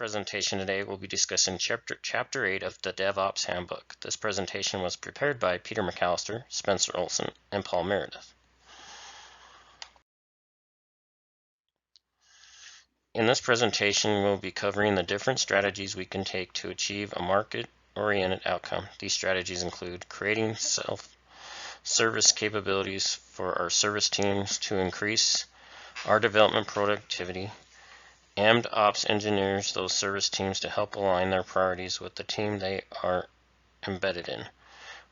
presentation today, we'll be discussing Chapter 8 of the DevOps Handbook. This presentation was prepared by Peter McAllister, Spencer Olson, and Paul Meredith. In this presentation, we'll be covering the different strategies we can take to achieve a market-oriented outcome. These strategies include creating self-service capabilities for our service teams to increase our development productivity, and ops engineers those service teams to help align their priorities with the team they are embedded in.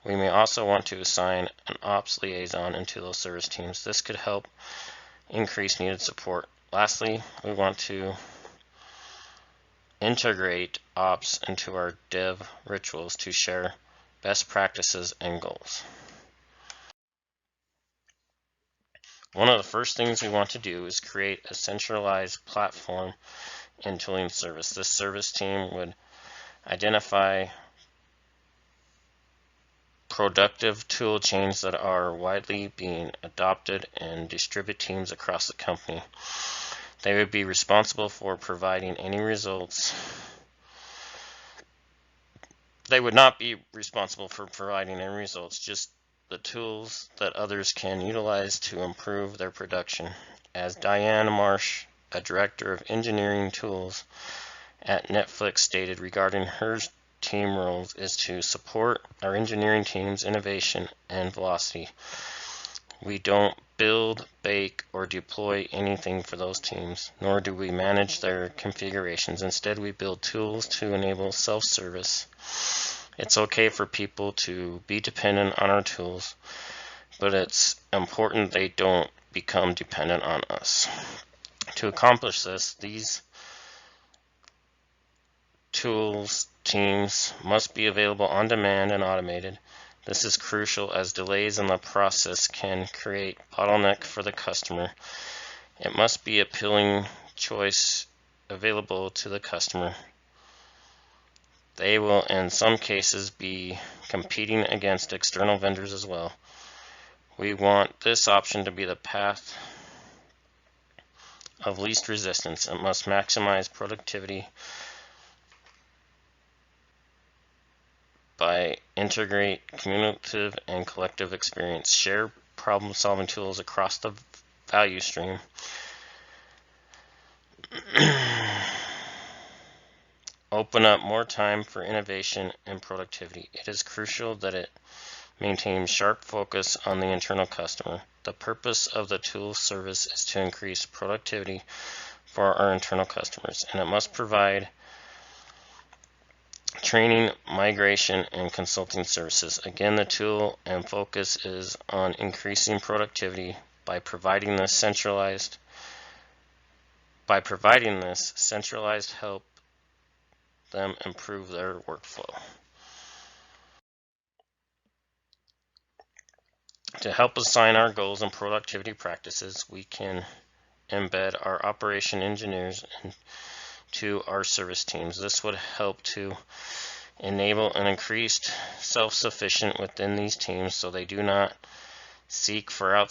We may also want to assign an ops liaison into those service teams. This could help increase needed support. Lastly, we want to integrate ops into our dev rituals to share best practices and goals. One of the first things we want to do is create a centralized platform and tooling service. This service team would identify productive tool chains that are widely being adopted and distribute teams across the company. They would be responsible for providing any results. They would not be responsible for providing any results, just the tools that others can utilize to improve their production. As Diane Marsh, a director of engineering tools at Netflix, stated regarding her team roles, is to support our engineering team's innovation and velocity. We don't build, bake, or deploy anything for those teams, nor do we manage their configurations. Instead, we build tools to enable self-service. It's okay for people to be dependent on our tools, but it's important they don't become dependent on us. To accomplish this, these tools teams must be available on demand and automated. This is crucial as delays in the process can create bottleneck for the customer. It must be appealing choice available to the customer. They will in some cases be competing against external vendors as well. We want this option to be the path of least resistance. It must maximize productivity by integrate cumulative and collective experience, share problem-solving tools across the value stream, open up more time for innovation and productivity. It is crucial that it maintains sharp focus on the internal customer. The purpose of the tool service is to increase productivity for our internal customers, and it must provide training, migration, and consulting services. Again, the tool and focus is on increasing productivity by providing this centralized help them improve their workflow. To help assign our goals and productivity practices, we can embed our operation engineers into our service teams. This would help to enable an increased self-sufficient within these teams so they do not seek for help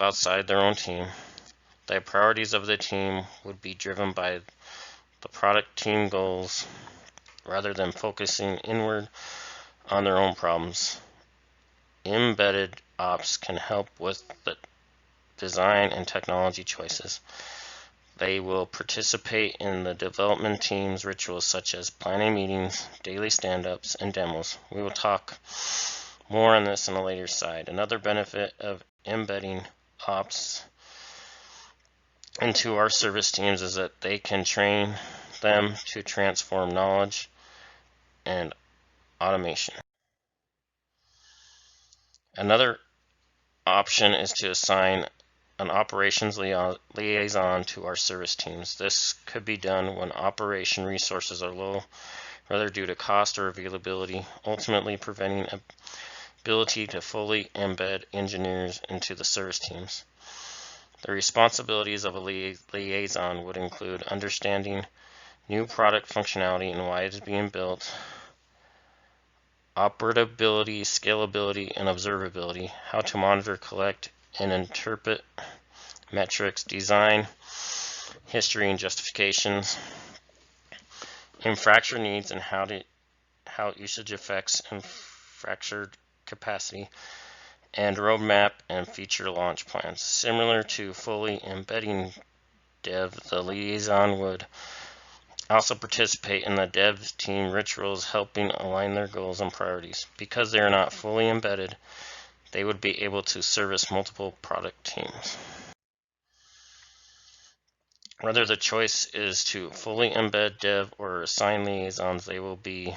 outside their own team. The priorities of the team would be driven by the product team goals rather than focusing inward on their own problems. Embedded ops can help with the design and technology choices. They will participate in the development team's rituals such as planning meetings, daily stand-ups, and demos. We will talk more on this in a later slide. Another benefit of embedding ops into our service teams is that they can train them to transform knowledge and automation. Another option is to assign an operations liaison to our service teams. This could be done when operation resources are low, whether due to cost or availability, ultimately preventing ability to fully embed engineers into the service teams. The responsibilities of a liaison would include understanding new product functionality and why it is being built, operability, scalability, and observability, how to monitor, collect, and interpret metrics, design history and justifications, infrastructure needs and how usage affects infrastructure capacity, and roadmap and feature launch plans. Similar to fully embedding dev, the liaison would also participate in the dev team rituals, helping align their goals and priorities. Because they are not fully embedded, they would be able to service multiple product teams. Whether the choice is to fully embed dev or assign liaisons, they will be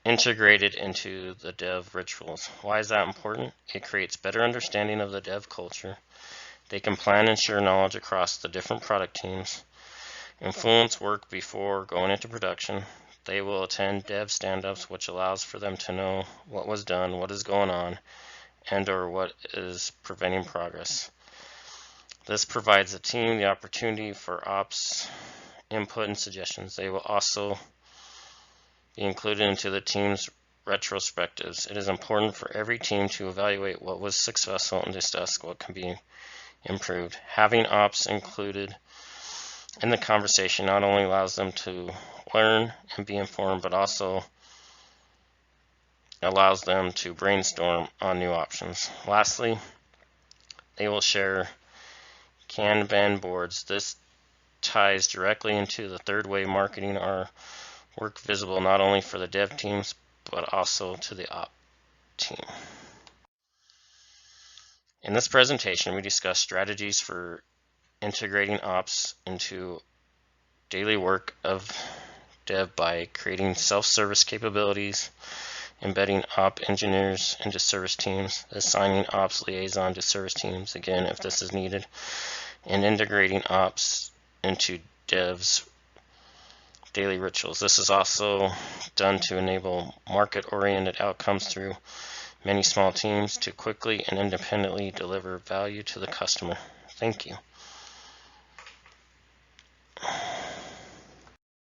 integrated into the dev rituals. Why is that important? It creates better understanding of the dev culture. They can plan and share knowledge across the different product teams, influence work before going into production. They will attend dev stand-ups, which allows for them to know what was done, what is going on, and or what is preventing progress. This provides the team the opportunity for ops input and suggestions. They will also be included into the team's retrospectives. It is important for every team to evaluate what was successful and discuss what can be improved. Having ops included in the conversation not only allows them to learn and be informed, but also allows them to brainstorm on new options. Lastly, they will share Kanban boards. This ties directly into the third way, marketing our work visible not only for the dev teams, but also to the op team. In this presentation, we discuss strategies for integrating ops into daily work of dev by creating self-service capabilities, embedding op engineers into service teams, assigning ops liaison to service teams, again, if this is needed, and integrating ops into dev's daily rituals. This is also done to enable market-oriented outcomes through many small teams to quickly and independently deliver value to the customer. Thank you.